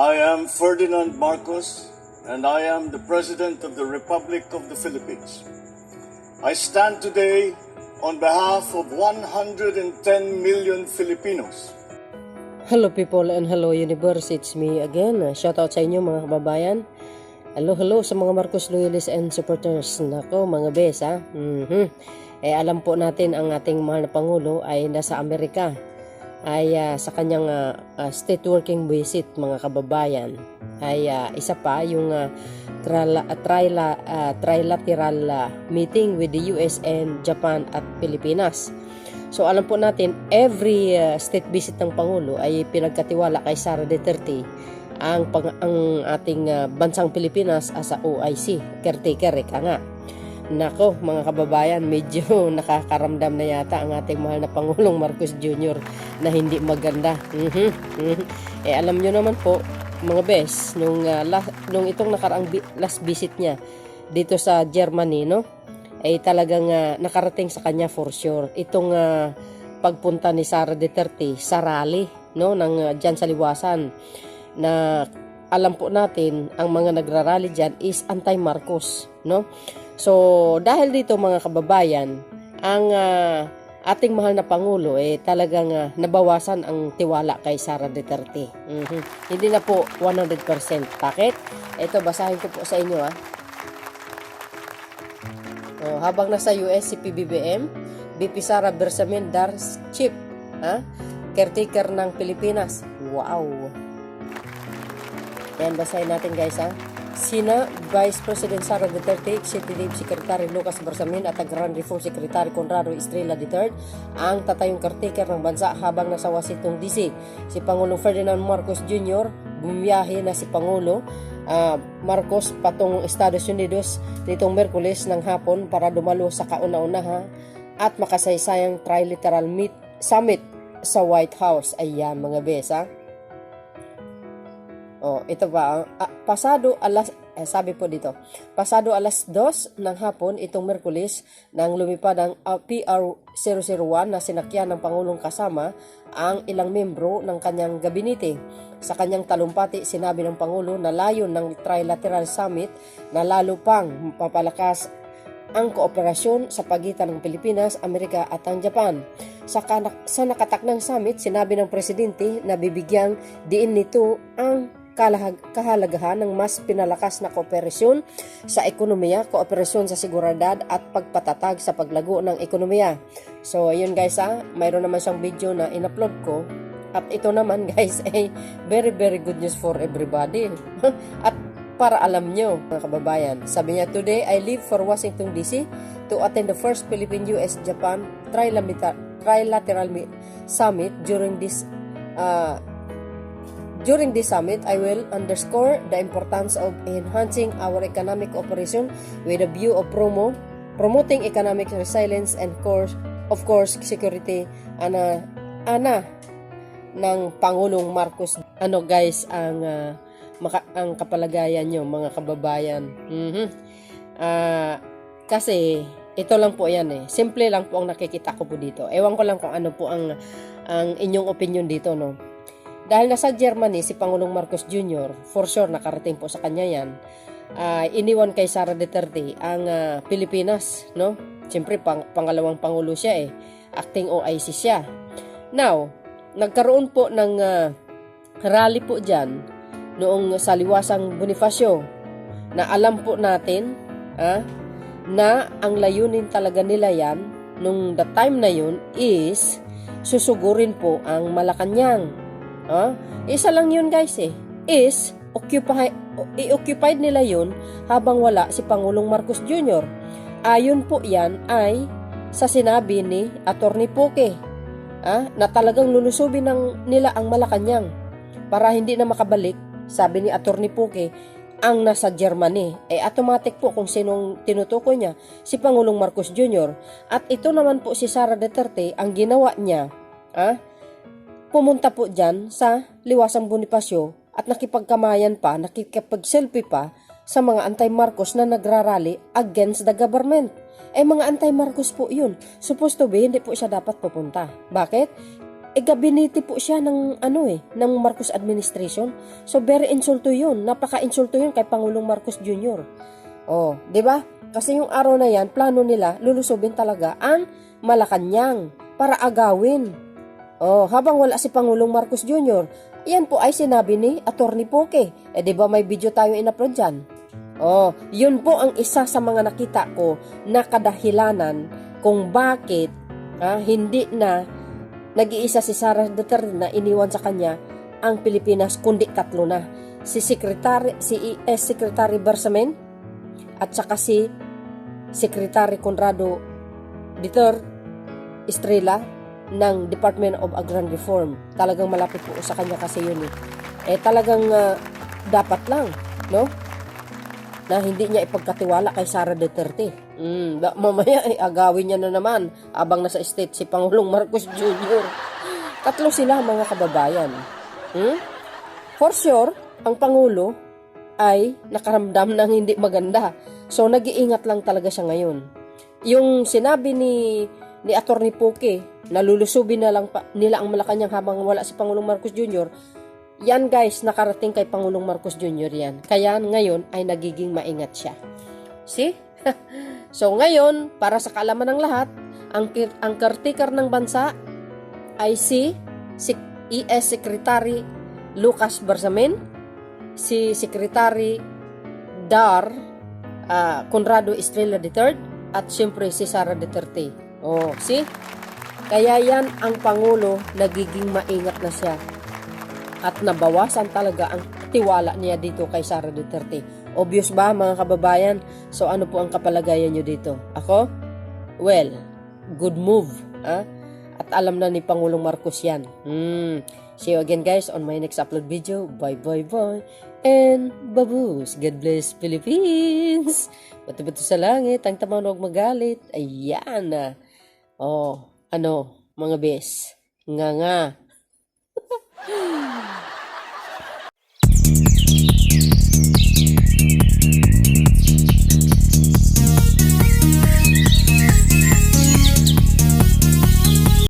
I am Ferdinand Marcos, and I am the President of the Republic of the Philippines. I stand today on behalf of 110 million Filipinos. Hello people and hello universe, it's me again. Shoutout sa inyo mga kababayan. Hello sa mga Marcos loyalists and supporters. Nako mga bes ha. Alam po natin ang ating mahal na Pangulo ay nasa Amerika. Ay sa kanyang state working visit mga kababayan. Ay isa pa yung trilateral meeting with the US and Japan at Pilipinas. So alam po natin, every state visit ng Pangulo ay pinagkatiwala kay Sara Duterte ang ating bansang Pilipinas as a OIC, caretaker, eka nga. Nako mga kababayan, medyo nakakaramdam na yata ang ating mahal na Pangulong Marcos Jr. na hindi maganda. Alam nyo naman po mga bes, nung itong nakaraang last visit niya dito sa Germany, no? Ay talagang nakarating sa kanya for sure itong pagpunta ni Sara Duterte sa rally, no, ng dyan sa Liwasan, na alam po natin ang mga nagrarally dyan is anti-Marcos, no? So dahil dito mga kababayan, ang ating mahal na Pangulo talagang nabawasan ang tiwala kay Sara Duterte. Hindi na po 100%. Bakit? Ito, basahin ko po sa inyo habang nasa US si PBBM, BP Sara Bersamin Dars Chief, caretaker ng Pilipinas. Wow! Ayan, basahin natin guys Sina Vice President Sara Duterte, Executive Secretary Lucas Bersamin at Agrarian Reform Secretary Conrado Estrella III ang tatayong caretaker ng bansa habang nasa Washington DC. Si Pangulong Ferdinand Marcos Jr. bumiyahe na si Pangulo Marcos patungong Estados Unidos nitong Miyerkules ng hapon para dumalo sa kauna-unaha at makasaysayang trilateral summit sa White House. Ayan mga besa. Ito ba pasado alas pasado alas 2 ng hapon itong Miyerkules nang lumipad ang PR-001 na sinakyan ng Pangulong kasama ang ilang membro ng kanyang gabinete. Sa kanyang talumpati, sinabi ng Pangulo na layon ng trilateral summit na lalo pang mapapalakas ang kooperasyon sa pagitan ng Pilipinas, Amerika at ang Japan. Sa nakatakdang summit, sinabi ng Presidente na bibigyang diin nito ang kahalagahan ng mas pinalakas na kooperasyon sa ekonomiya, kooperasyon sa seguridad at pagpatatag sa paglago ng ekonomiya. So ayun guys mayroon naman siyang video na in-upload ko. At ito naman guys ay very good news for everybody. At para alam nyo mga kababayan, sabi niya, today I leave for Washington DC to attend the first Philippine-US-Japan trilateral summit. During this summit, I will underscore the importance of enhancing our economic cooperation with a view of promoting economic resilience and of course security ng Pangulong Marcos. Ano guys ang kapalagayan nyo mga kababayan? Kasi ito lang po yan simple lang po ang nakikita ko po dito. Ewan ko lang kung ano po ang inyong opinion dito, no? Dahil nasa Germany si Pangulong Marcos Jr., for sure nakarating po sa kanya yan, iniwan kay Sara Duterte ang Pilipinas, no? Siyempre pangalawang Pangulo siya acting OIC siya. Now, nagkaroon po ng rally po dyan noong sa Liwasang Bonifacio na alam po natin na ang layunin talaga nila yan nung the time na yun is susugurin po ang Malacanang. Isa lang yun guys is i-occupied nila yun habang wala si Pangulong Marcos Jr. Ayon po yan ay sa sinabi ni Atty. Poke na talagang lulusubin nila ang Malacanang para hindi na makabalik, sabi ni Atty. Poke, ang nasa Germany. Automatic po kung sinong tinutukoy niya, si Pangulong Marcos Jr. At ito naman po si Sara Duterte, ang ginawa niya pumunta po dyan sa Liwasang Bonifacio at nakipagkamayan pa, nakikipag-selfie pa sa mga anti-Marcos na nagrarally against the government. Mga anti-Marcos po yun. Supposed to be, hindi po siya dapat pupunta. Bakit? gabinete po siya ng ng Marcos administration. So very insulto 'yun. Napaka-insulto 'yun kay Pangulong Marcos Jr. Oh, 'di ba? Kasi yung araw na 'yan, plano nila lulusubin talaga ang Malacanang para agawin. Oh, habang wala si Pangulong Marcos Jr., yan po ay sinabi ni Attorney Poke. 'Di ba may video tayo in-upload diyan? Oh, yun po ang isa sa mga nakita ko na kadahilanan kung bakit hindi na nag-iisa si Sara Duterte na iniwan sa kanya ang Pilipinas, kundi tatlo na. Si ES Secretary Bersamin at saka si Secretary Conrado Duterte Estrella ng Department of Agrarian Reform. Talagang malapit po sa kanya kasi yun talagang dapat lang, no? Na hindi niya ipagkatiwala kay Sara Duterte. Mamaya agawin niya na naman abang nasa state si Pangulong Marcos Jr. Tatlo sila mga kababayan. For sure, ang Pangulo ay nakaramdam ng hindi maganda. So nag-iingat lang talaga siya ngayon. Yung sinabi ni Attorney Poke, nalulusubin na lang nila ang Malacanang habang wala si Pangulong Marcos Jr. Yan guys, nakarating kay Pangulong Marcos Jr. yan. Kaya ngayon ay nagiging maingat siya. See? So ngayon, para sa kaalaman ng lahat, ang caretaker ng bansa ay si ES Secretary Lucas Bersamin, si Secretary Conrado Estrella III, at siyempre si Sara Duterte. Oh, see? Kaya yan ang Pangulo, nagiging maingat na siya. At nabawasan talaga ang tiwala niya dito kay Sara Duterte. Obvious ba mga kababayan? So ano po ang kapalagayan nyo dito? Ako? Well, good move. At alam na ni Pangulong Marcos yan. See you again guys on my next upload video. Bye. And babus. God bless Philippines. Bato-bato sa langit. Ang tamanog magalit. Ayan. Mga bes. Nga.